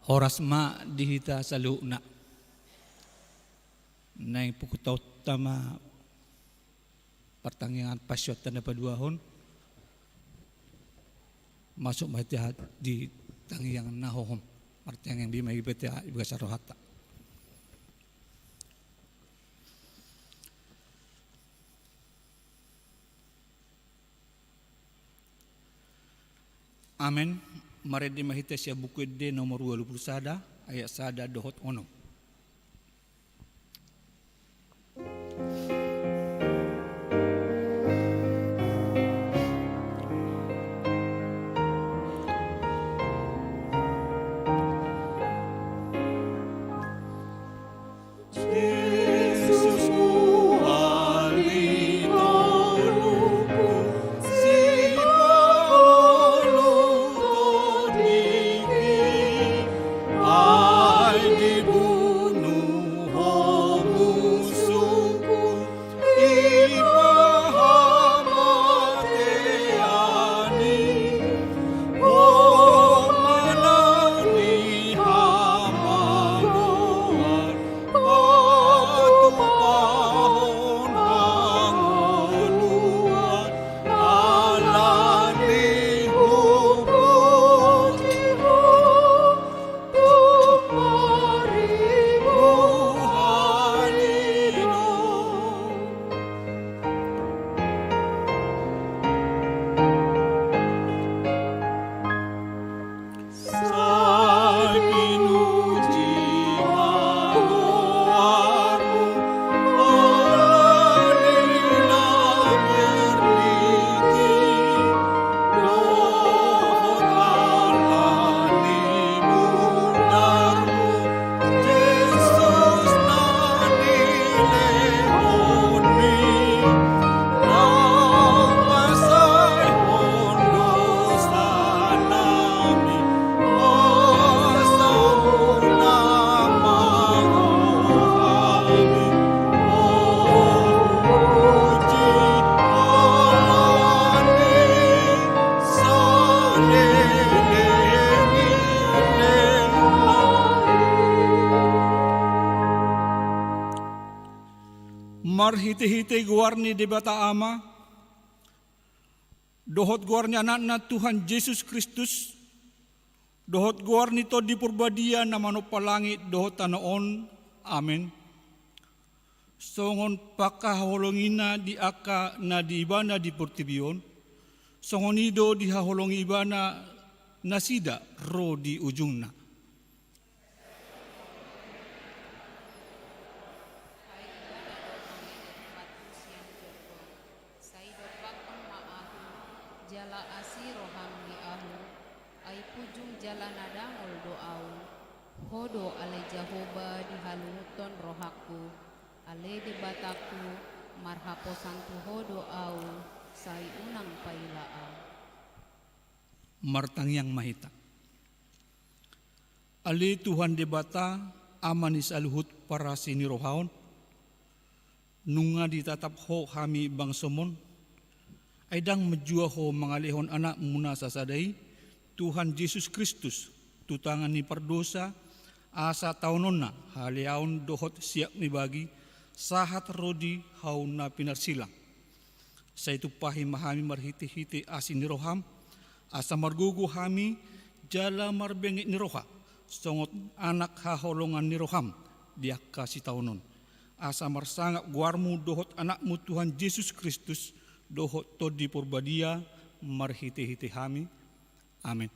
Horas ma dihita sa luna. Nay pukutaw tama pertanggungan pasyot tanda paduahon. Masuk mahitihat di tangyang nahohom. Artinya yang bimay ibetiha ibaga sa rohata. Amen. Mari di mahita siya buku D nomor 20 sada ayat sada dohot ono. Marhiti-hiti guarni di bata ama, dohot guarni anak na Tuhan Yesus Kristus, dohot guarni to di purbadia na manop palangit dohot tanoon, amen. Songon pakaholongina di aka na di ibana di portibion, songonido di haholongi ibana nasida ro di ujungna. Jala asi rohang di ahu, ay pujung jala nadangol doau. Hodo ale Jahoba di halunuton rohaku, ale di bataku, marhaposantu hodo au, say unang pailaa. Martangyang mahita. Ali Tuhan di bata, amanis aluhut para sinirohaon, nunga ditatap ho kami bangsomon, aydang menjua ho mengalihon anak muna sasadai, Tuhan Yesus Kristus, tutangan ni perdosa, asa taunonna, haliaun dohot siap ni bagi, sahat rodi haun na pinarsilang. Sa itu pahi mahami marhiti-hiti asin ni roham, asa margugu hami, jala marbengit ni roha, songot anak haholongan ni roham, diak kasih taunon. Asa marsangak guarmu dohot anakmu Tuhan Yesus Kristus, dohot to di purbadia marhiti-hiti hami. Amin.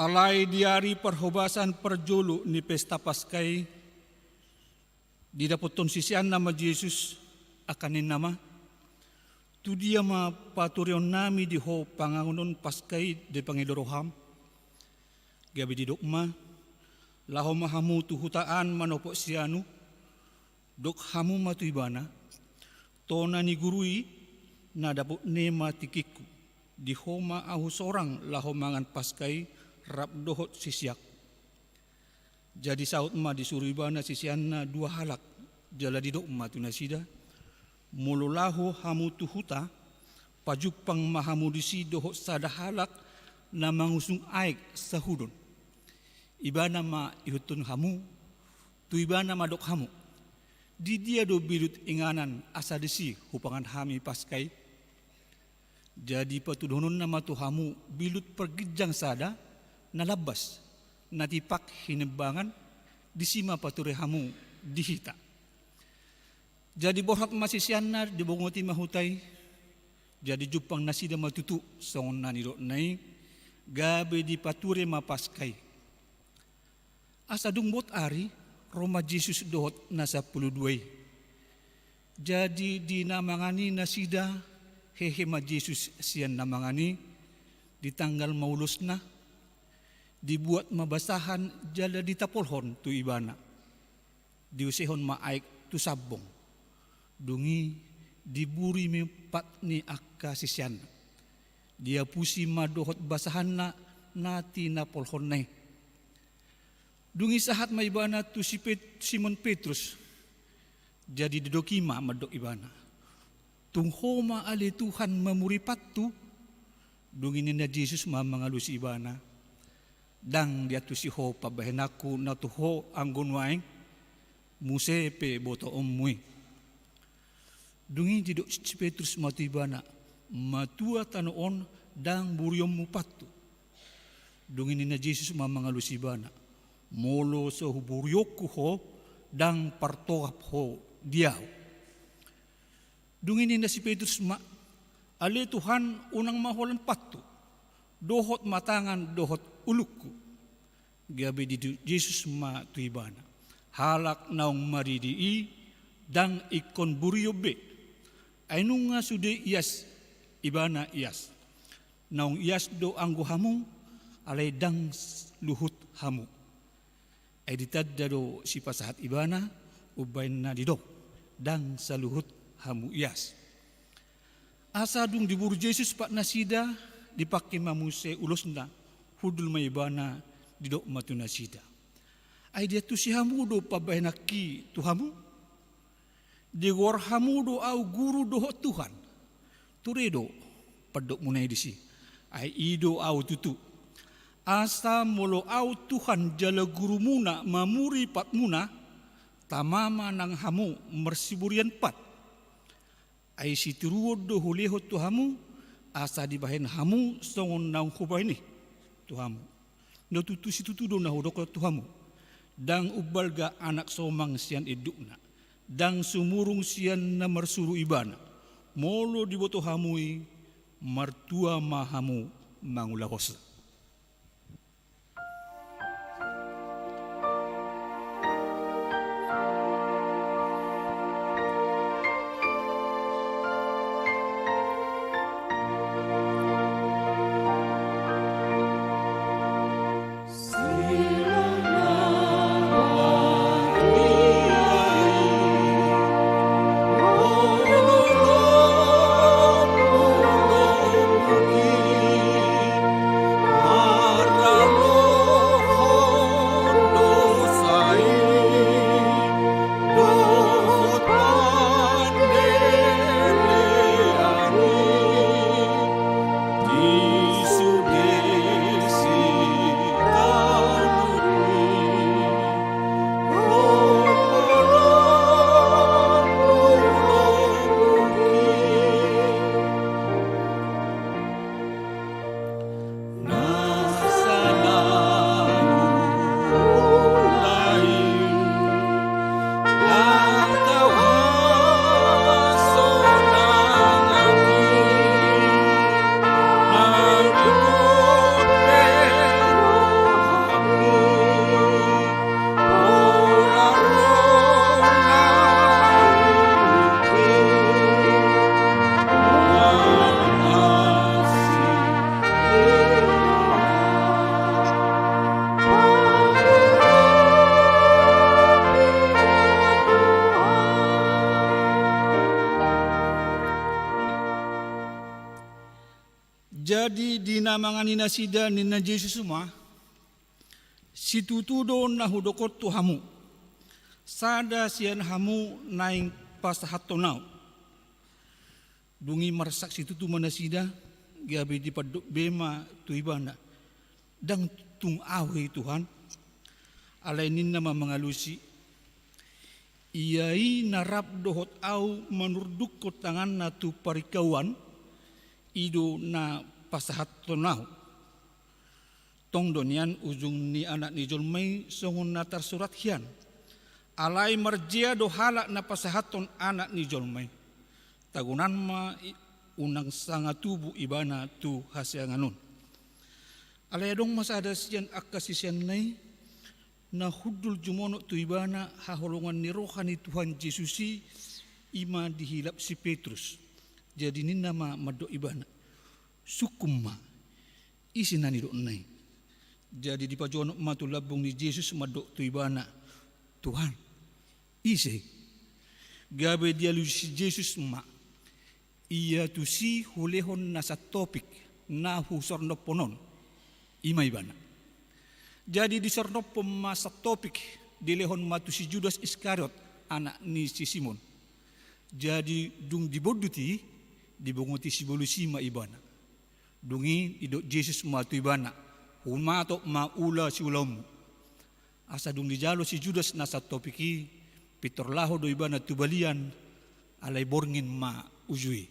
Alai diari perhobasan perjulu ni pesta Paskay, didapoton sisian nama Yesus akanin nama, tu dia ma paturion nami di ho pangangunon Paskay di Pangidoroham, gabi di dokma, laho mahamu tu hutaan manopok sianu, dok hamu matu ibana, tona ni gurui na dapot nema tikiku, di homa ahu sorang laho mangan Paskay rap dohot sisiak. Jadi saut ma disuruh ibana sisianna dua halak, jala di dokma tu nasida, mululahu hamu tu huta, pajupang mahamu disi dohot sada halak na mangusung aik sahudon. Ibana ma ihutun hamu, tu ibana ma dok hamu. Di dia do bilut inganan asa desi hupangan hami Paskay. Jadi patudonon nama tu hamu bilut pergijang sada nalabas natipak hinebangan disima pature hamu dihita. Jadi borhat masisianar dibongoti mahutai. Jadi jupang nasida matutu songon naniro nai gabe di pature ma Paskay. Asa dungbot ari Roma Jesus dohot nasa 12. Jadi di namangani nasida hehe ma Jesus sian namangani di tanggal maulus na dibuat mabasahan jala ditapolhon tu ibana diusihon maaik tu sabong dungi diburi mempat ni akka sisyan dia pusi madohot basahan na nati napolhon nai dungi sahat ma ibana tu Simon Petrus jadi didokima madok ibana tunghoma ali Tuhan memuripat tu dungi nina Jesus ma mangalusi ibana dang dia tu si ho pabahenaku na tu ho anggun waing muse pe boto omui dungi didok si Petrus matu ibana matua tanoon dang buriom mupatu dungi nina Jesus ma mangalusi ibana molo so buryoku ho dang partoap ho diaw dungi nina si Petrus ma ale Tuhan unang maholan patu dohot matangan dohot ulukku gabi di Jesus ma tu ibana halak naong maridii dang ikon buryobe ainunga sude ias ibana ias naong ias do anggo hamu alay dang luhut hamu ay ditadda do si pasahat ibana ubay na didok dang sa luhut hamu ias asa dung diburu Jesus pak nasida dipakai mamuse ulos na hudul maibana didok matu nasida ay dia tu si hamu do pabahenaki tu hamu di war hamu do au guru do Tuhan turedo padok munay disi ay ido au tutu asa molo au Tuhan jala guru muna mamuri pat muna tamama nang hamu mersiburian pat ay si tiruod do hulehot tu hamu asa dibahen hamu songon nang hubay ni tu hamu no tutu si tutu do na hodok tu hamu dang ubalga anak somang sian idukna dang sumurung sian na marsuru ibana molo diboto hamui martua mahamu mangulahos. Jadi dinamangani nasida nina Yesus semua, situtudo na hudokot tu hamu, sada sian hamu naing pasahatonau. Dungi marsak situ tu manasida, gabi di padok bema tu ibana, dang tung awe Tuhan, alai ninna mengalusi, iai narap dohot au menurduk ko tangan na tu parikawan, ido na pasahat tonau. Tong donian ujung ni anak ni jolmai songon na tersurat hian. Alai marjia do halak na pasahaton anak ni jolmai. Tagunan ma unang sanga tubu ibana tu hasianganun. Alai dong masada sian akasisian nai na hudul jumono tu ibana haholongan ni rohani Tuhan Yesusi ima dihilap si Petrus. Jadi ni nama mado ibana sukumma isinani do nai. Jadi di pajono matu labung ni Yesus mado tu ibana Tuhan ise gabe dia lu si Yesus ma ia tu si hulehon nasa topik na husorno ponon ima ibana. Jadi di sorno pemasa topik dilehon matu si Judas Iskariot anak ni si Simon. Jadi dung diboduti dibonguti si bolusi ma ibana. Dungi idok Yesus matu ibana. Humato maula si ulamu. Asa dung dijalo si Judas nasa topiki pitor laho do ibana tubalian alai borngin ma ujui.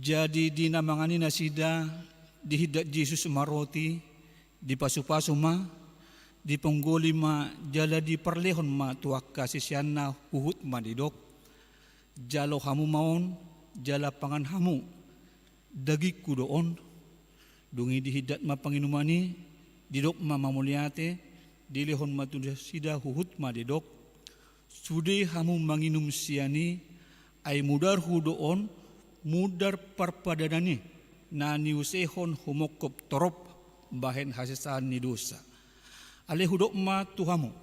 Jadi dinamangani nasida dihidat Yesus maroti di pasu-pasu ma di penggoli ma jala di perlehon ma tuak kasisiana huhut ma didok jalo hamu maon jala pangan hamu dagik kudoon dungi dihidat ma panginumani didok ma mamuliate dilehon ma sida huhut ma didok sude hamu manginum siani ay mudar hudoon mudar parpadanani na niusehon humokop torop bahen hasesaan ni dosa. Ale hudok ma tuhamu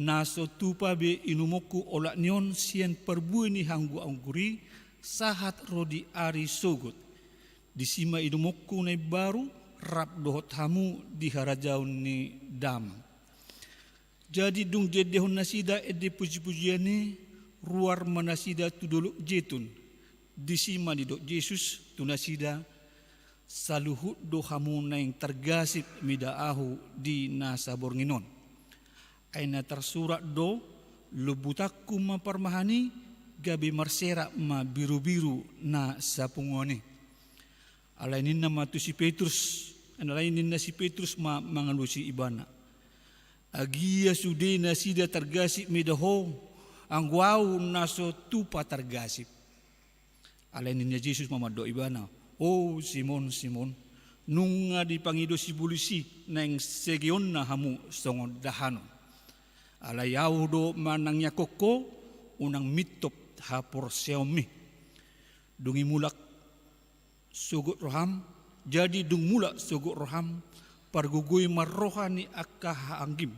na so tupa be inumoku olak nion sien perbui ni hanggu angguri sahat rodi ari sogot. Disima inumoku na baru rap dohot hamu di harajaun ni dam. Jadi dung jedehon nasida ede puji-pujiane ruar manasida tudoluk jetun. Disima di dok Yesus tunasida saluhut do hamu naing tergasip mida ahu di nasa bornginon. Aina tersurat do lubutakku maparmahani gabi marsera ma biru-biru na sapungone. Alainin nama tu si Petrus, alainin na si Petrus mangalusi ibana. Agia sude na sida targasip medaho, ang guau naso tupa targasip. Alainin niya Jesus mamado ibana. Oh Simon, Simon, nung nga di pangido si bulisi na yung segyon na hamu songon dahanon. Alayaw do manang yakoko, unang mitop hapor seomi. Dungi mulak sugut roham, jadi dung mulak sugut roham, pargugoy marrohani akahaanggim.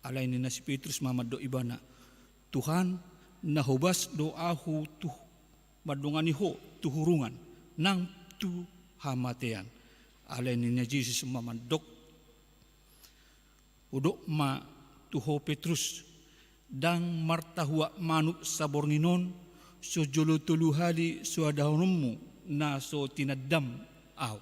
Alay ni na si Petrus mamado ibana, Tuhan nahubas doahu tuh madungani ho tuhurungan nang tu hamatean. Alay ni na Jesus mamandok udok ma tuho Petrus dang martahua manuk saborninon so jolo tuluhali so adahonmu na so tinadam aw.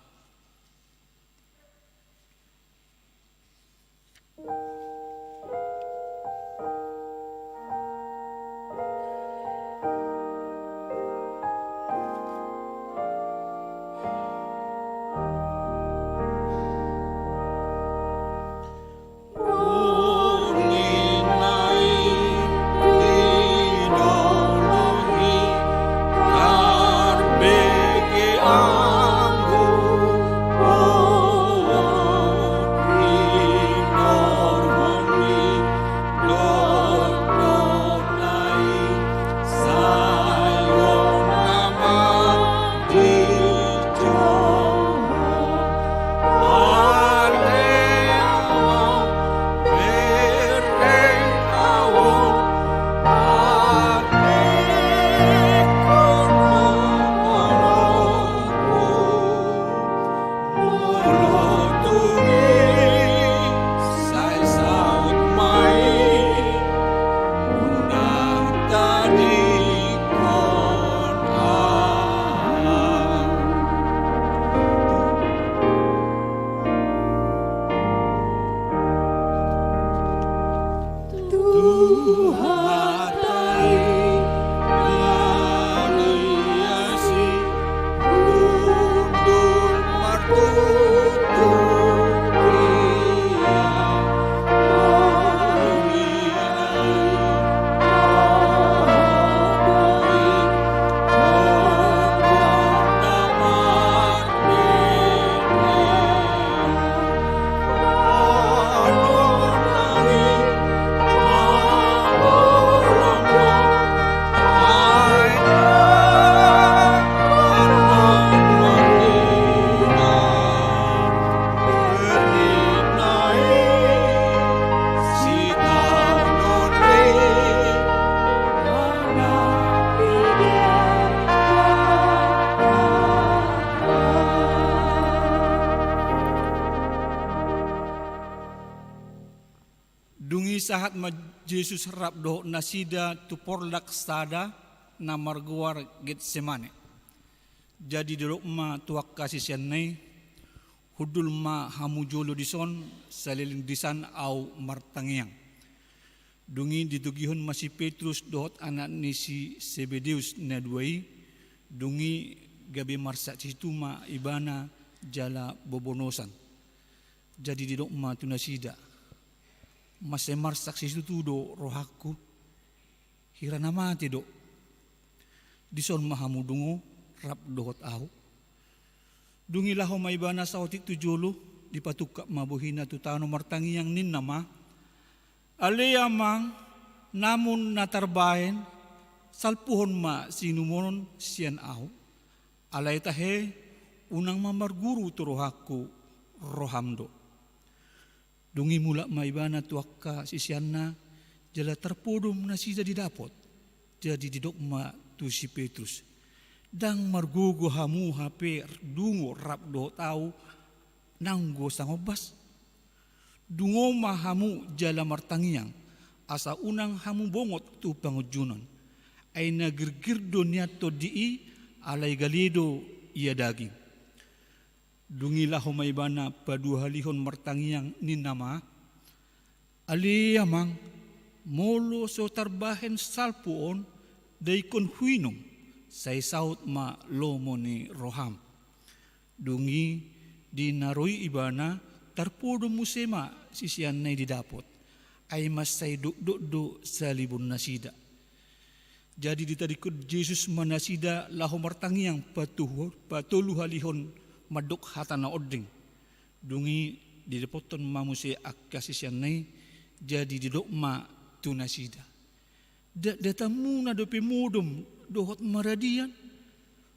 Sahat ma Jesus rabdo nasida tuporlak sada na marguar Getsemane. Jadi dirok ma tuak kasih sianay hudul ma hamujolo dison salilin disan au martangiang. Dungi ditugihon ma si Petrus dohot anak ni si Zebedeus na duai. Dungi gabi marsak situ ma ibana jala bobonosan. Jadi dirok ma tunasida. Masemar saksi itu do rohaku hirana mati do dison mahamu dungo rap dohot au dungi laho maibana sautik tujulu dipatukak mabuhina tu tano martangi yang nin nama aleyamang namun natarbaen salpuhon ma sinumonon sian au alay tahe unang mamarguru tu rohaku rohamdo. Dungi mulak maibana tuakka sisianna jala terpodom na sida didapot. Jadi didok ma tu si Petrus. Dang margogo hamu hape dungo rap do tau nanggo sangobas. Dungo ma hamu jala martangiang asa unang hamu bongot tu pangujunon. Ay nagirgirdo niya to dii alay galido iya daging. Dungilah humaybana paduhalihon martangiang ninama aliyamang molo so tarbahen salpuon daikon huinom say saut ma lomo ni Roham. Dungi dinaroi ibana tarpodo musema sisian na didapot ay mas say do sa libon nasida. Jadi ditarikod Jesus manasida laho martangiang patuluh halihon madok hata na odring. Dungi didepoton mamuse akasisyan nay jadi didok ma tunasida. Datamu na dope modom dohot maradian.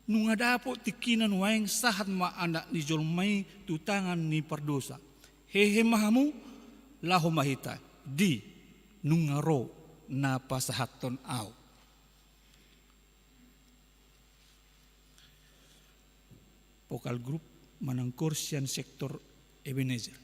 Nunga dapo tikinan waeng sahat ma anak ni jolmay tutangan ni pardosa. Hehe mahamu laho mahita di nunga ro na pasahaton aw. Vokal grup Manangkor Sian Sektor Ebenezer.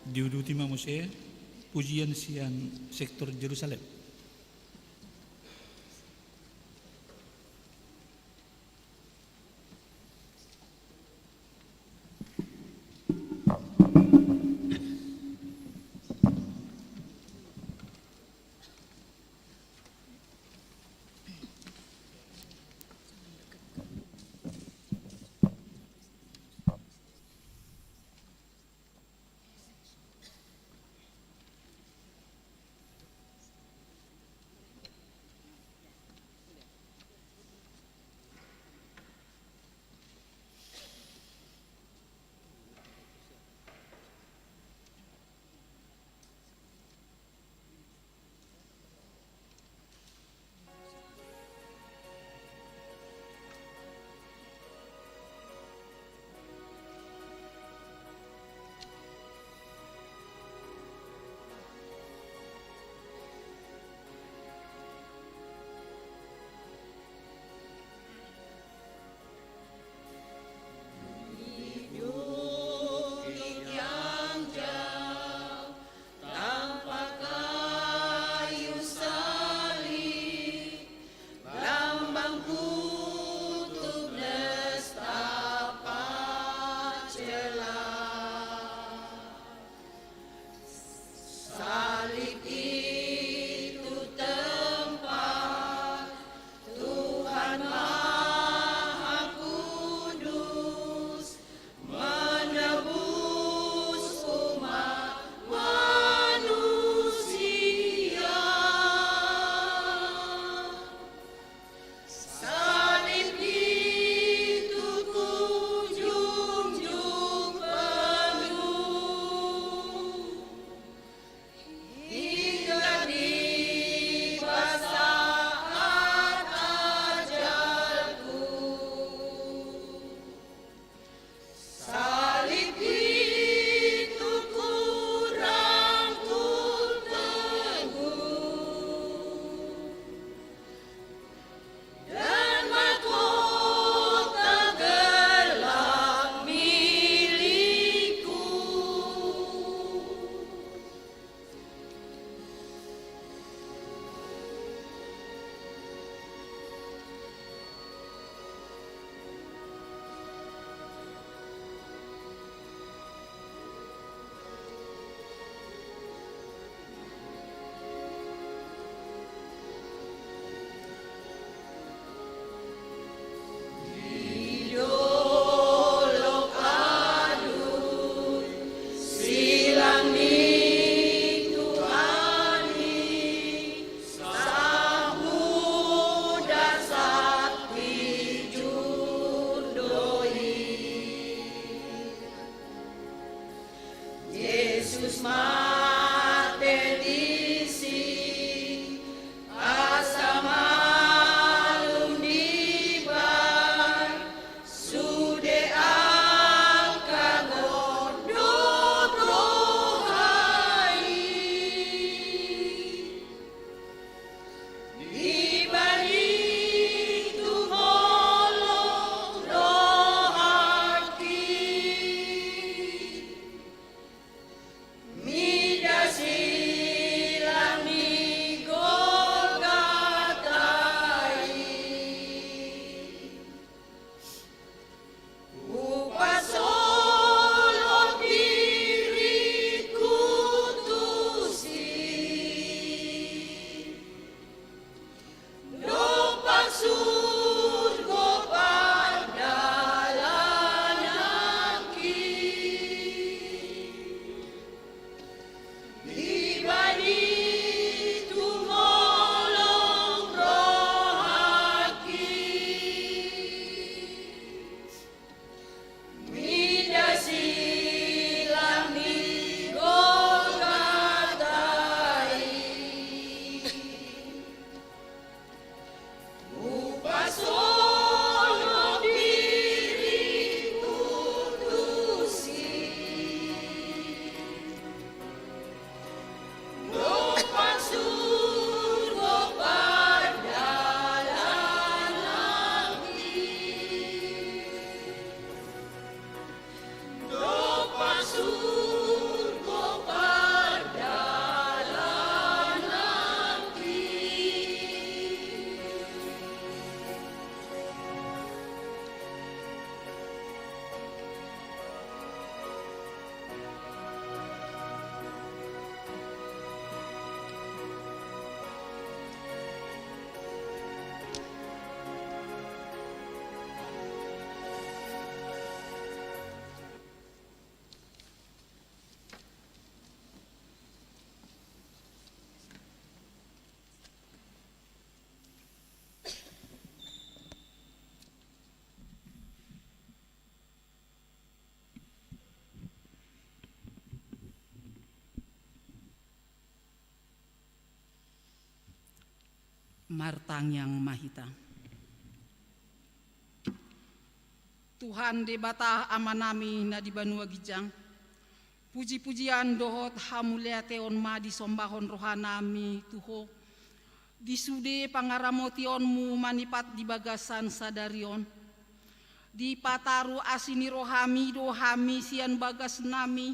Diuduti mamuse pujian sian sektor Jerusalem. Me Martang yang mahita. Tuhan de bata amanami na di banua gijang. Puji-pujian dohot hamulia teon ma di sombahon rohanami tuho. Disude pangaramotionmu manipat di bagasan sadarion. Di pataru asini rohami dohami sian bagas nami.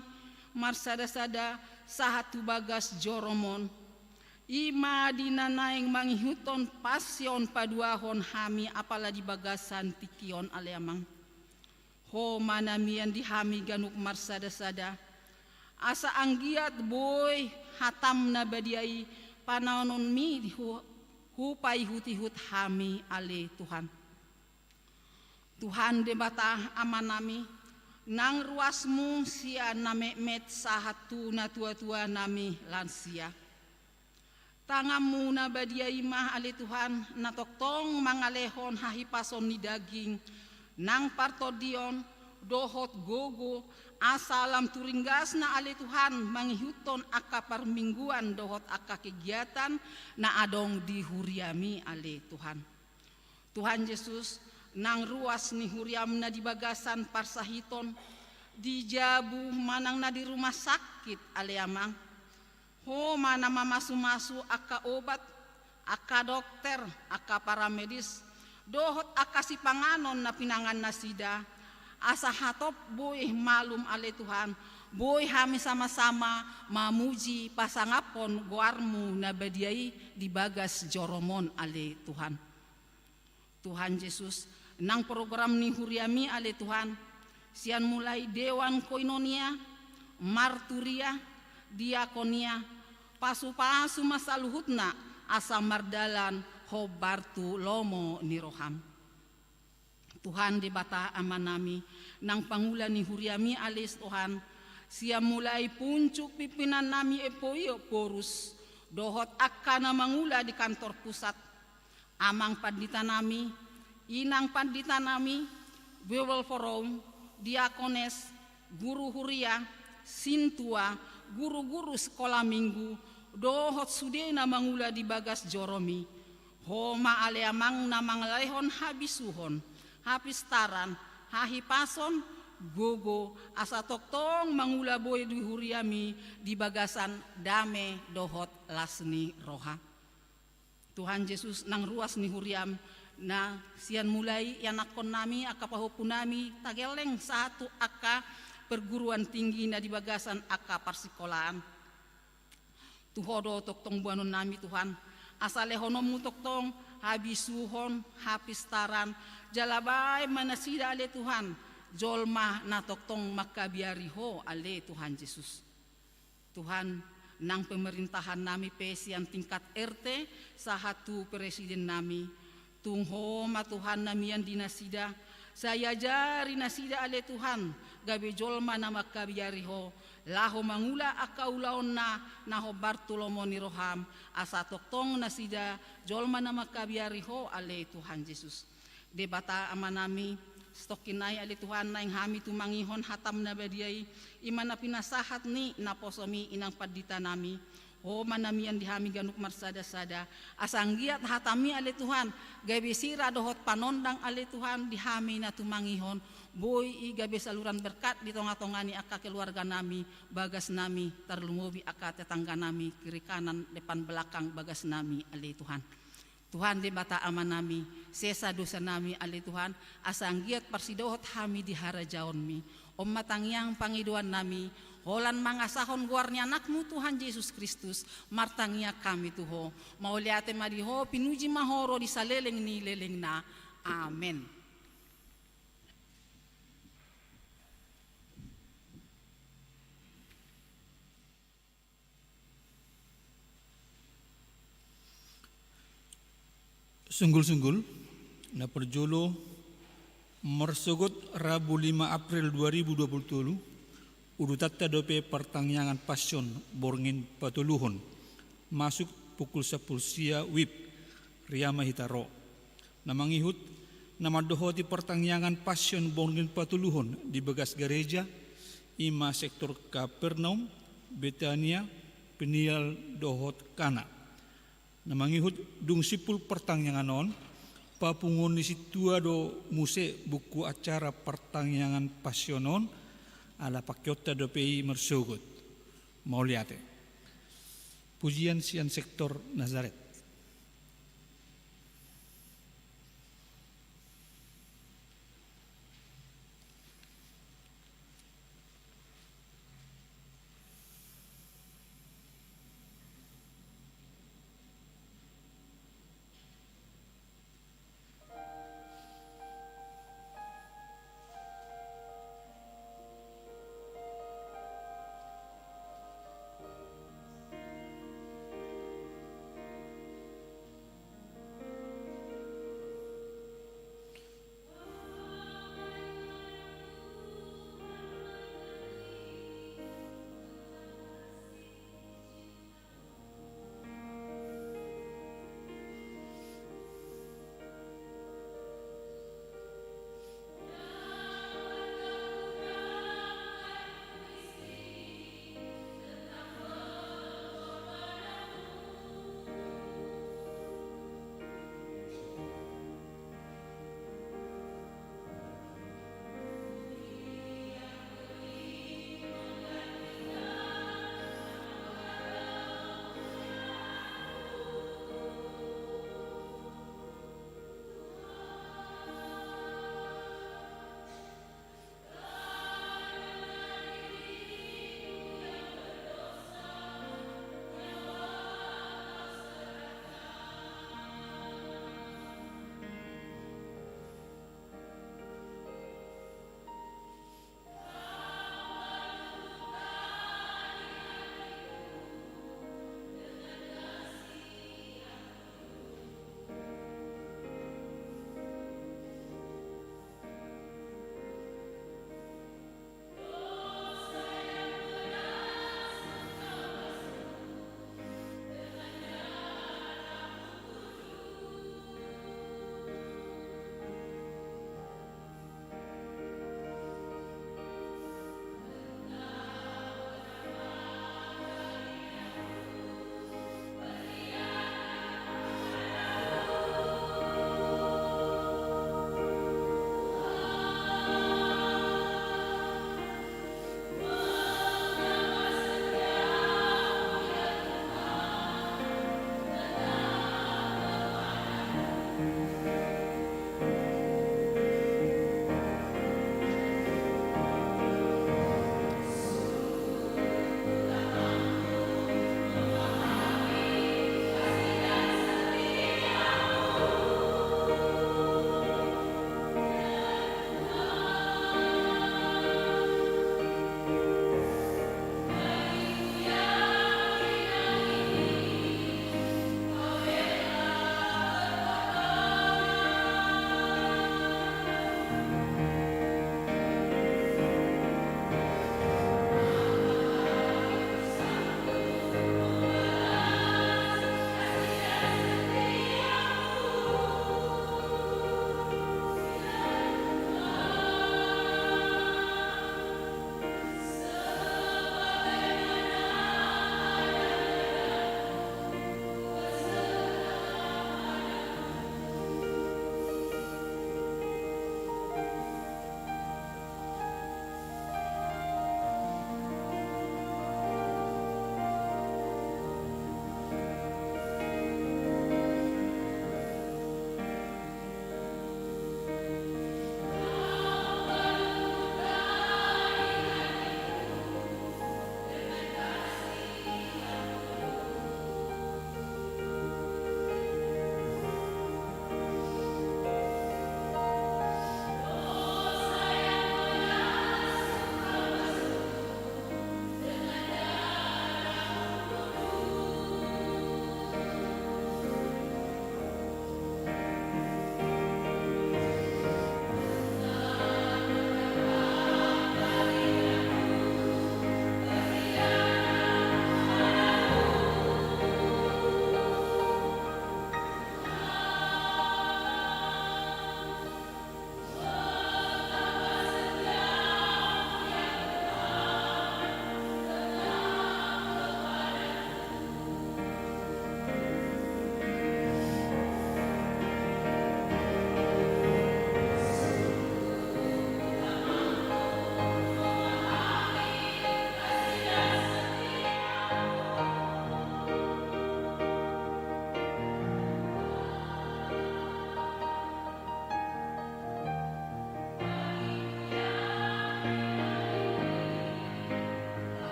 Marsada-sada sahatu bagas joromon. Ima dinanaing manghihuton pasyon paduahon hami apala di bagasan tikion aleamang. Ho manamian di hami ganuk marsada-sada. Asa anggiat boy hatam na badiai panaonon mi hupai hutihut hami ale Tuhan. Tuhan de bata amanami nang ruasmu sia namemet sahatu na tua-tua nami lansia. Tangamu na badiai mah ale Tuhan na toktong mangalehon hahipason ni daging nang partodion dohot gogo asalam turinggas na ale Tuhan manghihuton aka parmingguan dohot aka kegiatan na adong dihuriami ale Tuhan. Tuhan Yesus nang ruas ni huriam na di bagasan parsahiton di jabu manang na di rumah sakit ale amang. Ho mana mamasu-masu aka obat, aka dokter, aka paramedis, dohot aka si panganon na pinangan na sida, asa hatop boy malum ale Tuhan, boy hami sama-sama mamuji pasangapon goarmu na badiai di bagas joromon ale Tuhan. Tuhan Yesus nang program ni huriami ale Tuhan, sian mulai dewan koinonia, marturia, diakonia, pasu-pasu masaluhutna asa mardalan hobartu lomo ni roham. Tuhan di bata amanami nang pangulan ni huriami alis Tuhan sia mulai puncuk pimpinan nami epoio porus dohot akana mangula di kantor pusat amang pandita nami inang pandita nami Bible Forum diakones guru huria sintua guru-guru sekolah minggu dohot sudena mangula di bagas joromi homa aleamang namang lehon habisuhon hapistaran hahipason gogo asa toktong mangula boy di huriami di bagasan dame dohot lasni roha. Tuhan Yesus nang ruas ni huriam na sian mulai yanakon nami aka pahupunami tageleng satu aka perguruan tinggi na di bagasan aka parsikolahan. Tuhodo toktong buanon nami Tuhan. Asale honomu toktong habisuhon hapistaran jalabay manasida ale Tuhan. Jolma na toktong makabiariho ale Tuhan Yesus. Tuhan nang pemerintahan nami pesian tingkat RT sahatu presiden nami. Tungho ma Tuhan namian dinasida. Saya jari nasida ale Tuhan gabe jolma na makabiariho laho mangula akaulaon na naho Bartolomo ni roham asa toktong nasida jolma na makabiariho ale Tuhan Yesus. Debata amanami stokinay ale Tuhan na hami tumangihon hatam na badiay imana pinasahat ni naposomi inang padita nami. O manamian dihami ganuk marsada-sada asanggiat hatami ale Tuhan gabe sira dohot panondang ale Tuhan dihami na tumangihon boy igabe saluran berkat di tonga-tonga ni aka keluarga nami bagas nami tarlungobi aka tetangga nami kiri kanan depan belakang bagas nami ale Tuhan. Tuhan di bata aman nami sesa dosa nami ale Tuhan asanggiat parsidohot hami di harajaon mi om matangyang pangiduan nami holan mangasahon guarnya anakmu Tuhan Yesus Kristus martangnya kami tuho mauliate madiho pinuji mahoro di saleleng ni leleng na amen. Sunggul-sunggul na perjolo mersogot Rabu 5 April 2020 Urutatta dope pertangyangan passion borngin patuluhon masuk pukul 10 sia wib riama hitaro namangihut nama dohoti pertangyangan passion borngin patuluhon di begas gereja ima sektor Kapernaum Betania Peniel dohot kana Namangihut dung sipul pertangyangan on, papungon ni situa do muse buku acara pertangyangan pasionon, ala pakyota do pei mersugut. Mau liate. Pujian sian sektor Nazaret.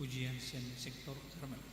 pujian Sen Sektor Karmel.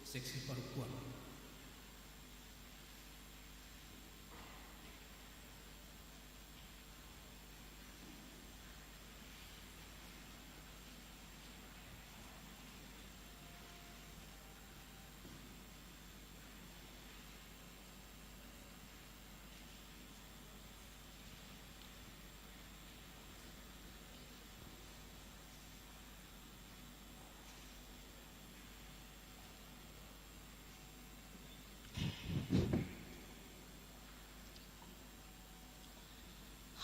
seksi perempuan.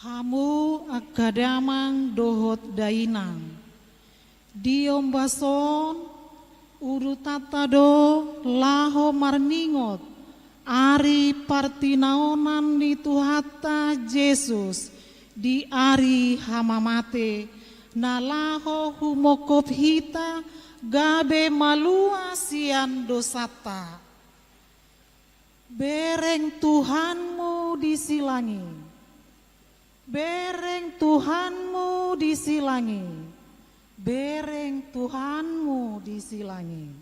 Hamu agadamang dohot dainang, diombason urutatado laho marningot, ari partinaonan di Tuhata Yesus, di ari hamamate, nalaho humokop hita, gabe malua sian dosata. Bereng Tuhanmu disilangi. Bereng Tuhanmu disilangi, bereng Tuhanmu disilangi.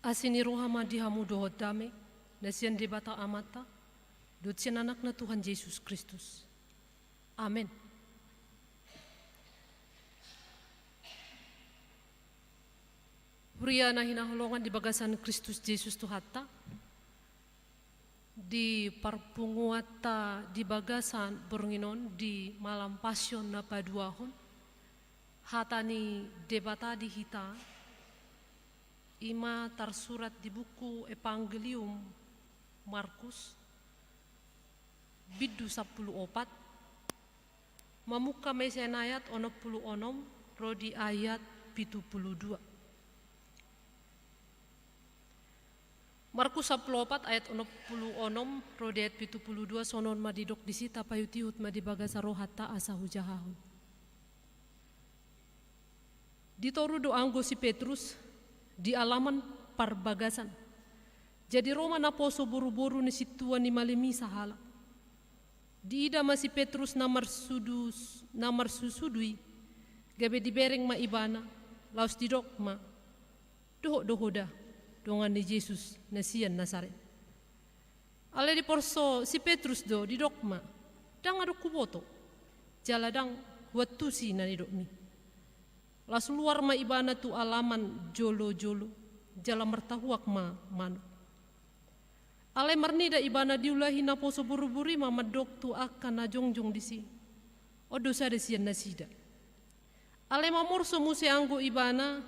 Asini rohama dihamu dohot dame, nasian debata amata, dotsian anak na Tuhan Yesus Kristus. Amin. Huria na hinaholongan di bagasan Kristus Yesus Tuhata, di parpunguata di bagasan Bornginon di malam pasyon na paduahon, hatani debata di hita, ima tersurat di buku Evangelium Markus, bidu 14, mamuka mesen ayat 66, rodi ayat 72. Markus 14 ayat 66 rodi ayat 72 sonon madidok disita payutiut madibagasa rohata asa hujahahon. Ditoru doanggo si Petrus di alaman parbagasan. Jadi Roma na poso buru-buru ni situan ni malimi sahala. Di ida masih Petrus namar susudui gabe dibereng ma ibana laus didok ma doho-dohoda dongan ni Yesus nasian Nazaret. Ale di porso si Petrus do di dokma dang ado kuboto jaladang watusi na di dokmi. Las luar ma ibana tu alaman jolo-jolo jala mertahuak ma manu. Ale marnida ibana diulahi na poso buru-buri ma madok tu akan na jongjong disi. Odo sa desian nasida. Ale mamorso muse anggo ibana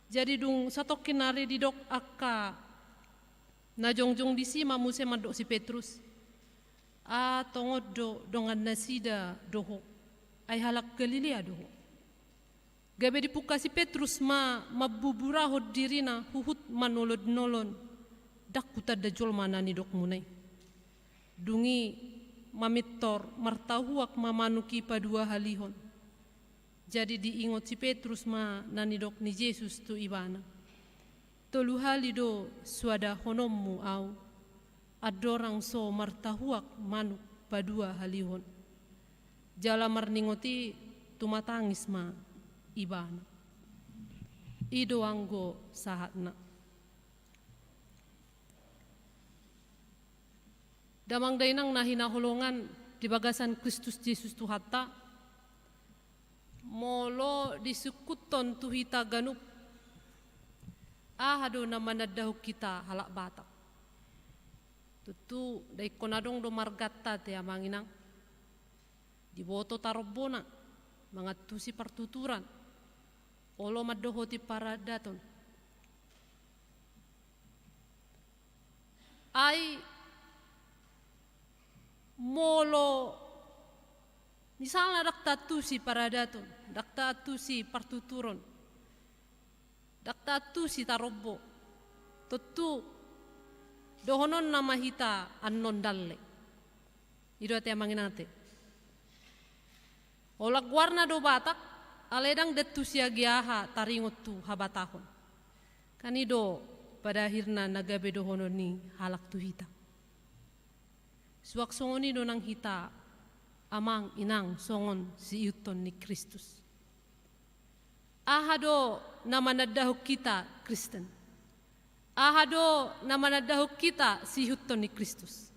jadi dung satu kinari didok akka na jongjong disi mamuse madok si Petrus. Tongod do dongan nasida doho ay halak Galilea doho. Gabe dipuka si Petrus mabuburahod dirina huhut manolod-nolon dakuta da jol manani dok munay. Dungi mamitor martahuak mamanuki padua halihon. Jadi diingot si Petrus nanidok ni Yesus tu ibana. Tolu hali do suada honommu au. Adorang so martahuak manuk padua halihon. Jala marningoti tumatangis ibana. Ido anggo sahatna. Damang dainang nahinahulungan di bagasan Kristus Yesus Tuhata. Molo disukuton tuhita ganup. Ahado na manadahu kita halak batak. Tutu dai konadong do margata te amanginang. Diboto tarobona mga tusi partuturan. Olo madoho ti paradaton. Ay molo misalnya dakta tusi paradaton, dakta tusi partuturon, dakta tusi tarobo, tentu dohonon nama hita annon dalle. Ido ate manginate. Olak warna do batak, aledang detusia giaha taringot tu habatahon. Kanido pada akhirna nagabe dohonon ni halak tu hita. Suwak songoni do nang hita amang inang songon si yuton ni Kristus. Ahado na manadahok kita Kristen. Ahado na manadahok kita si yuton ni Kristus.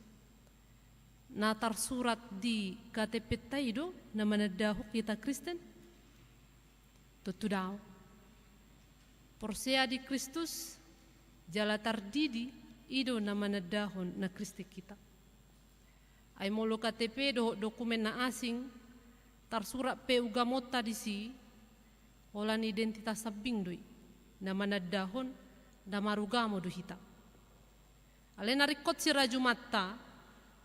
Na tersurat di KTP tayo na manadahok kita Kristen. Tutu daw. Porsea di Kristus jala tardidi ido na manadahon na Kristi kita. Ay molo KTP dokumen na asing tersurat pe ugamota disi olan identitas sabing doi na manadahon na marugamo do hita. Ale narikot si Raju Matta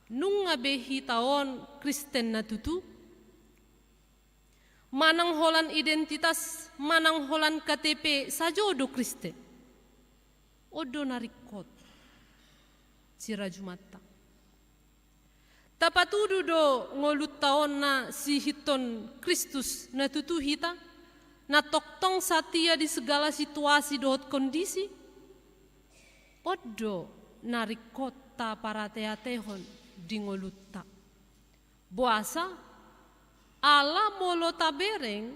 nung ngabehi taon Kristen na tutu manang holan identitas manang holan KTP sajo do Kristen. Odo narikot si Raju Matta. Tapatudu do ngolut taon na si hiton Kristus na tutu hita, na toktong satia di segala situasi dohot kondisi, odo narikota para teatehon di ngolut ta. Buasa, ala molo tabereng,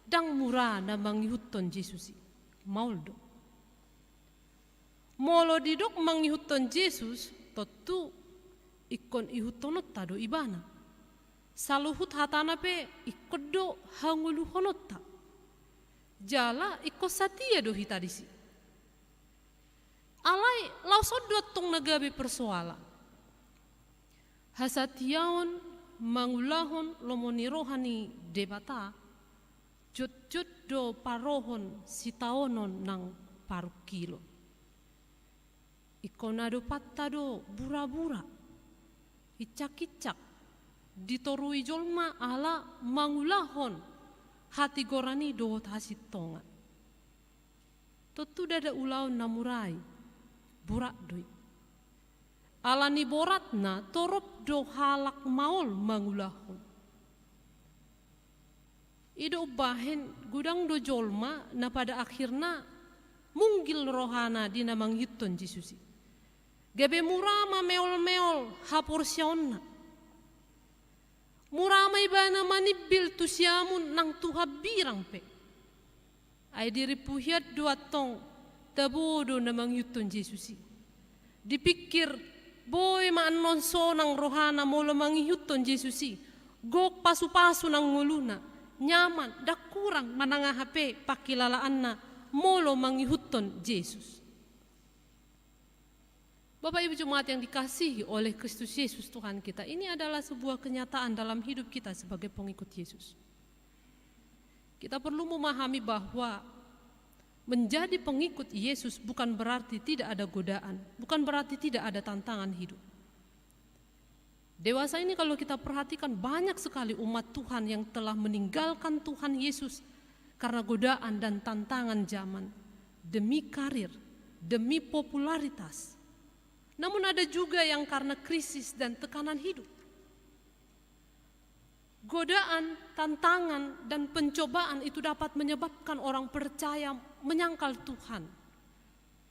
dang mura na manghuton Jesusi, mauldo. Molo didok mangihuton Yesus, tentu ikon ihutonot tado ibana. Saluhut hatana pe ikodo hangulu honota. Jala iko satia do hitadisi. Alai lausodot tong nagabe persoala. Hasatiaon mangulahon lomoni rohani debata. Jut do parohon sitaonon nang paru kilo. Ikonado patado bura-bura. Icak-icak. Ditorui jolma ala mangulahon hati gorani do hasit tonga. Tentu dada ulau namurai burak doi. Ala ni boratna torop do halak maol mangulahon. Ido bahen gudang do jolma na pada akhirna munggil rohana di namang yuton Jesusi. Gabe murama meol-meol hapursionna. Murama ibana manibil tusiamun nang tuha birang pe. Ay diri puhiat dua tong tabodo namang yuton Jesusi. Dipikir boy maanon so nang rohana molo mangihuton Jesusi. Gok pasu-pasu nang nguluna. Nyaman, dak kurang mananga HP pakilalaan na molo mangihuton Yesus. Bapak Ibu Jemaat yang dikasihi oleh Kristus Yesus Tuhan kita, ini adalah sebuah kenyataan dalam hidup kita sebagai pengikut Yesus. Kita perlu memahami bahwa menjadi pengikut Yesus bukan berarti tidak ada godaan, bukan berarti tidak ada tantangan hidup. Dewasa ini kalau kita perhatikan banyak sekali umat Tuhan yang telah meninggalkan Tuhan Yesus karena godaan dan tantangan zaman, demi karir, demi popularitas. Namun ada juga yang karena krisis dan tekanan hidup. Godaan, tantangan, dan pencobaan itu dapat menyebabkan orang percaya menyangkal Tuhan.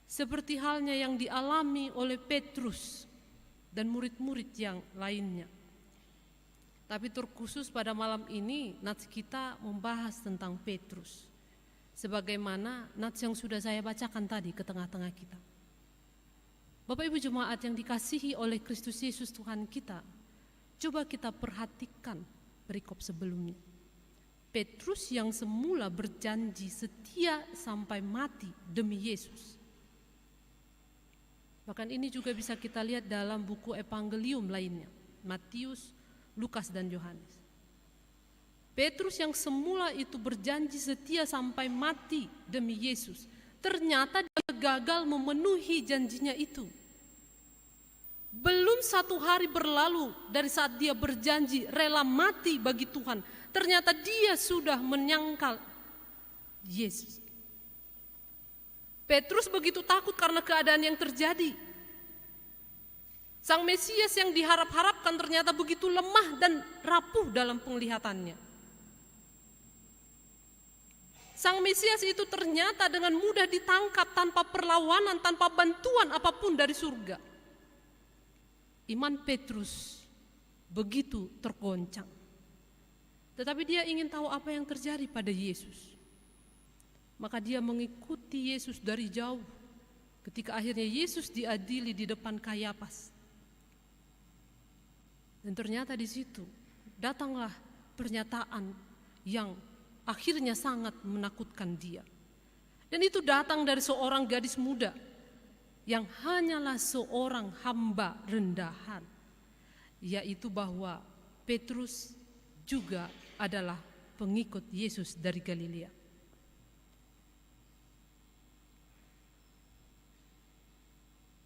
Seperti halnya yang dialami oleh Petrus dan murid-murid yang lainnya. Tapi terkhusus pada malam ini, nats kita membahas tentang Petrus. Sebagaimana nats yang sudah saya bacakan tadi ke tengah-tengah kita. Bapak Ibu Jemaat yang dikasihi oleh Kristus Yesus Tuhan kita, coba kita perhatikan perikop sebelumnya. Petrus yang semula berjanji setia sampai mati demi Yesus. Bahkan ini juga bisa kita lihat dalam buku evangelium lainnya, Matius, Lukas, dan Yohanes. Petrus yang semula itu berjanji setia sampai mati demi Yesus, ternyata dia gagal memenuhi janjinya itu. Belum 1 hari berlalu dari saat dia berjanji rela mati bagi Tuhan, ternyata dia sudah menyangkal Yesus. Petrus begitu takut karena keadaan yang terjadi. Sang Mesias yang diharap-harapkan ternyata begitu lemah dan rapuh dalam penglihatannya. Sang Mesias itu ternyata dengan mudah ditangkap tanpa perlawanan, tanpa bantuan apapun dari surga. Iman Petrus begitu tergoncang. Tetapi dia ingin tahu apa yang terjadi pada Yesus. Maka dia mengikuti Yesus dari jauh. Ketika akhirnya Yesus diadili di depan Kayafas. Dan ternyata di situ datanglah pernyataan yang akhirnya sangat menakutkan dia. Dan itu datang dari seorang gadis muda yang hanyalah seorang hamba rendahan, yaitu bahwa Petrus juga adalah pengikut Yesus dari Galilea.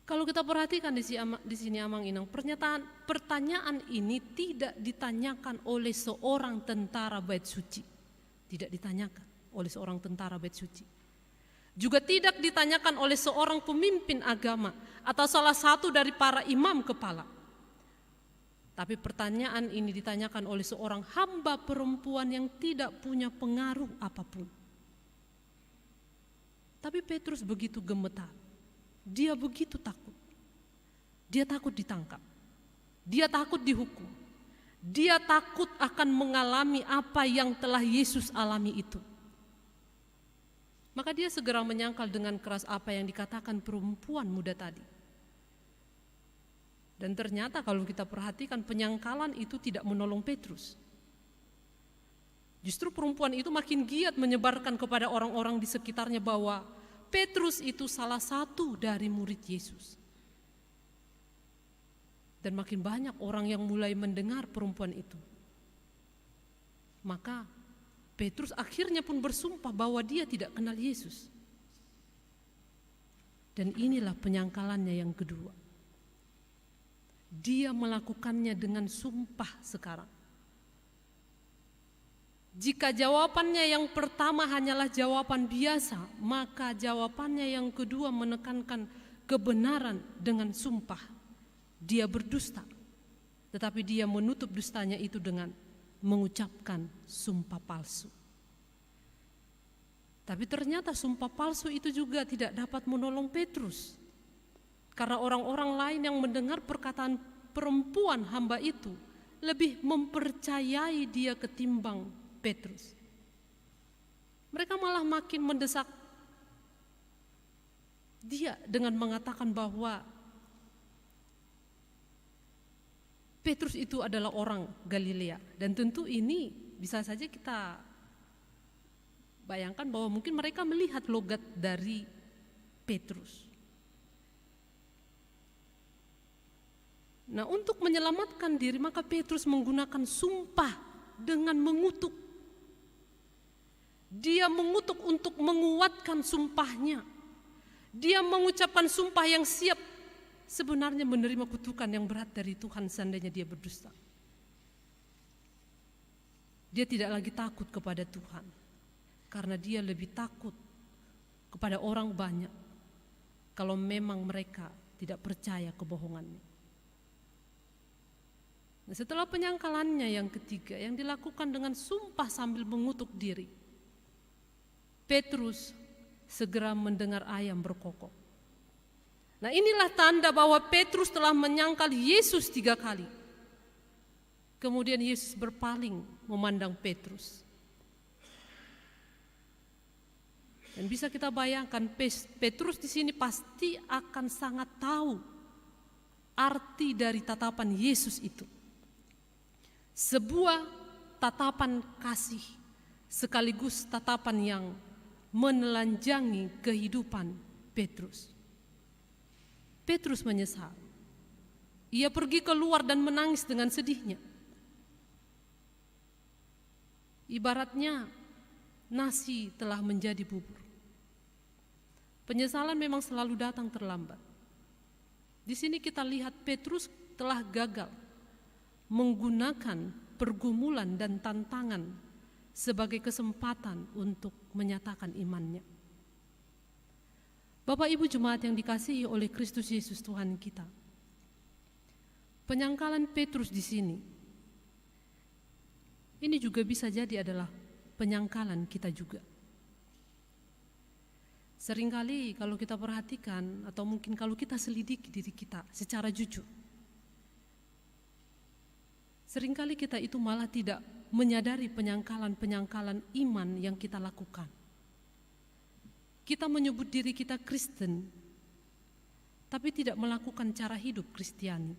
Kalau kita perhatikan di sini Amang Inang, pertanyaan ini tidak ditanyakan oleh seorang tentara bait suci. Tidak ditanyakan oleh seorang tentara bait suci. Juga tidak ditanyakan oleh seorang pemimpin agama atau salah satu dari para imam kepala. Tapi pertanyaan ini ditanyakan oleh seorang hamba perempuan yang tidak punya pengaruh apapun. Tapi Petrus begitu gemetar. Dia begitu takut. Dia takut ditangkap. Dia takut dihukum. Dia takut akan mengalami apa yang telah Yesus alami itu. Maka dia segera menyangkal dengan keras apa yang dikatakan perempuan muda tadi. Dan ternyata kalau kita perhatikan, penyangkalan itu tidak menolong Petrus. Justru perempuan itu makin giat menyebarkan kepada orang-orang di sekitarnya bahwa Petrus itu salah satu dari murid Yesus. Dan makin banyak orang yang mulai mendengar perempuan itu. Maka Petrus akhirnya pun bersumpah bahwa dia tidak kenal Yesus. Dan inilah penyangkalannya yang kedua. Dia melakukannya dengan sumpah sekarang. Jika jawabannya yang pertama hanyalah jawaban biasa, maka jawabannya yang kedua menekankan kebenaran dengan sumpah. Dia berdusta, tetapi dia menutup dustanya itu dengan mengucapkan sumpah palsu. Tapi ternyata sumpah palsu itu juga tidak dapat menolong Petrus. Karena orang-orang lain yang mendengar perkataan perempuan hamba itu lebih mempercayai dia ketimbang Petrus. Mereka malah makin mendesak dia dengan mengatakan bahwa Petrus itu adalah orang Galilea. Dan tentu ini bisa saja kita bayangkan bahwa mungkin mereka melihat logat dari Petrus. Nah, untuk menyelamatkan diri maka Petrus menggunakan sumpah dengan mengutuk. Dia mengutuk untuk menguatkan sumpahnya. Dia mengucapkan sumpah yang siap sebenarnya menerima kutukan yang berat dari Tuhan seandainya dia berdusta. Dia tidak lagi takut kepada Tuhan, karena dia lebih takut kepada orang banyak kalau memang mereka tidak percaya kebohongannya. Nah, setelah penyangkalannya yang ketiga yang dilakukan dengan sumpah sambil mengutuk diri, Petrus segera mendengar ayam berkokok. Nah, inilah tanda bahwa Petrus telah menyangkal Yesus 3 kali. Kemudian Yesus berpaling memandang Petrus. Dan bisa kita bayangkan Petrus di sini pasti akan sangat tahu arti dari tatapan Yesus itu. Sebuah tatapan kasih sekaligus tatapan yang menelanjangi kehidupan Petrus. Petrus menyesal. Ia pergi keluar dan menangis dengan sedihnya. Ibaratnya nasi telah menjadi bubur. Penyesalan memang selalu datang terlambat. Di sini kita lihat Petrus telah gagal menggunakan pergumulan dan tantangan sebagai kesempatan untuk menyatakan imannya. Bapak Ibu Jemaat yang dikasihi oleh Kristus Yesus Tuhan kita, penyangkalan Petrus di sini, ini juga bisa jadi adalah penyangkalan kita juga. Seringkali kalau kita perhatikan atau mungkin kalau kita selidiki diri kita secara jujur, seringkali kita itu malah tidak menyadari penyangkalan-penyangkalan iman yang kita lakukan. Kita menyebut diri kita Kristen, tapi tidak melakukan cara hidup Kristiani.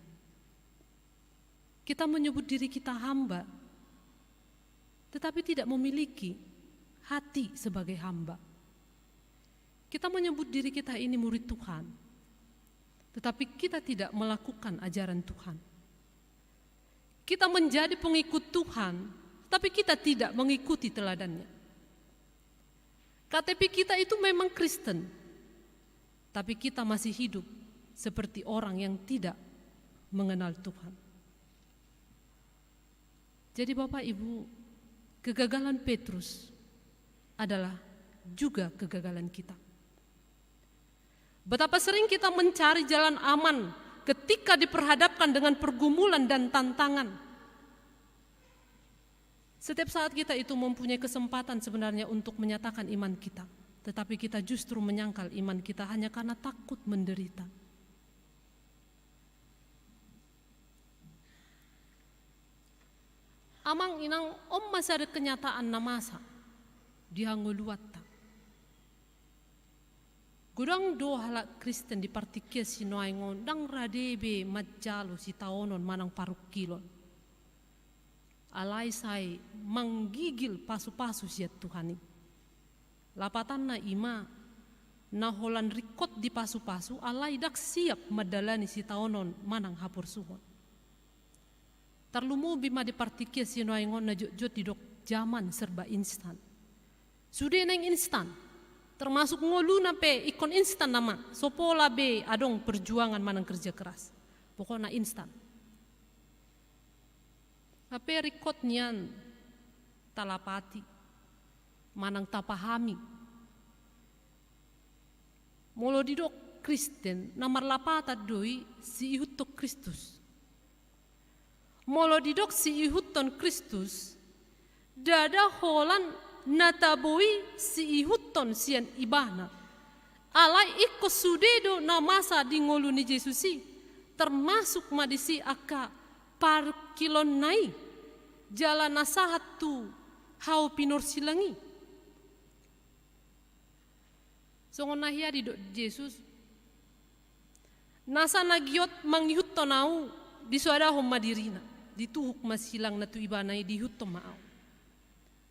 Kita menyebut diri kita hamba, tetapi tidak memiliki hati sebagai hamba. Kita menyebut diri kita ini murid Tuhan, tetapi kita tidak melakukan ajaran Tuhan. Kita menjadi pengikut Tuhan, tapi kita tidak mengikuti teladannya. KTP kita itu memang Kristen, tapi kita masih hidup seperti orang yang tidak mengenal Tuhan. Jadi Bapak Ibu, kegagalan Petrus adalah juga kegagalan kita. Betapa sering kita mencari jalan aman ketika diperhadapkan dengan pergumulan dan tantangan. Setiap saat kita itu mempunyai kesempatan sebenarnya untuk menyatakan iman kita, tetapi kita justru menyangkal iman kita hanya karena takut menderita. Amang inang om masa ada kenyataan namasa dihanguluatta. Gudang do halak Kristen di partikia sinoaingon dang radebe majalo si taonon manang paruk kilon. Alai sai manggigil pasu-pasu siat Tuhani. Lapatan na ima na holan rikot di pasu-pasu alai dak siap madalani si taonon manang hapur suhon. Tarlumu bima di partikia sinoaingon na jot di dok zaman serba instan. Sudah neng instan. Termasuk ngolu na pe ikon instan nama. Sopola be adong perjuangan manang kerja keras. Pokoknya instan. Apa rikot nian talapati. Manang tapahami. Molo didok Kristen namar lapata doi si ihutok Kristus. Molo didok si ihuton Kristus. Dada holan nataboi si ihuton sian ibana. Alai iko sudedo na masa di ngolu ni Jesusi. Termasuk madisi aka par kilon nai. Jalan nasahat tu hau pinor silangi. Songon nahia di do Yesus. Nasa nagiot manghuton au disuada homadirina. Dituhuk masilang na tu ibanai dihutom maau.